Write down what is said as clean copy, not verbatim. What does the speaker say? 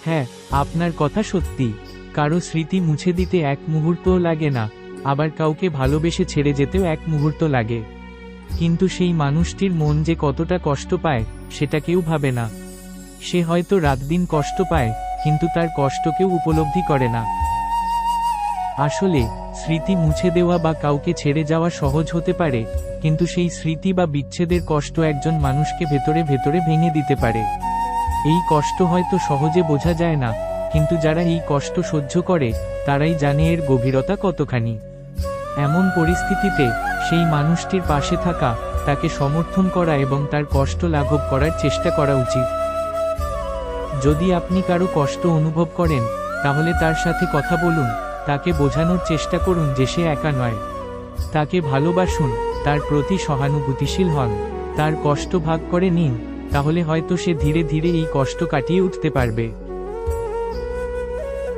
হ্যাঁ, আপনার কথা সত্যি। কারো স্মৃতি মুছে দিতে এক মুহূর্তও লাগে না, আবার কাউকে ভালোবেসে ছেড়ে যেতেও এক মুহূর্ত লাগে। কিন্তু সেই মানুষটির মন যে কতটা কষ্ট পায় সেটা কেউ ভাবে না। সে হয়তো রাত দিন কষ্ট পায়, কিন্তু তার কষ্ট কেউ উপলব্ধি করে না। আসলে স্মৃতি মুছে দেওয়া বা কাউকে ছেড়ে যাওয়া সহজ হতে পারে, কিন্তু সেই স্মৃতি বা বিচ্ছেদের কষ্ট একজন মানুষকে ভেতরে ভেতরে ভেঙে দিতে পারে। এই কষ্ট হয়তো সহজে বোঝা যায় না, কিন্তু যারা এই কষ্ট সহ্য করে তারাই জানে এর গভীরতা কতখানি। এমন পরিস্থিতিতে সেই মানুষটির পাশে থাকা, তাকে সমর্থন করা এবং তার কষ্ট লাঘব করার চেষ্টা করা উচিত। যদি আপনি কারো কষ্ট অনুভব করেন, তাহলে তার সাথে কথা বলুন, তাকে বোঝানোর চেষ্টা করুন যে সে একা নয়। তাকে ভালোবাসুন, তার প্রতি সহানুভূতিশীল হন, তার কষ্ট ভাগ করে নিন, তাহলে হয়তো সে ধীরে ধীরে এই কষ্ট কাটিয়ে উঠতে পারবে।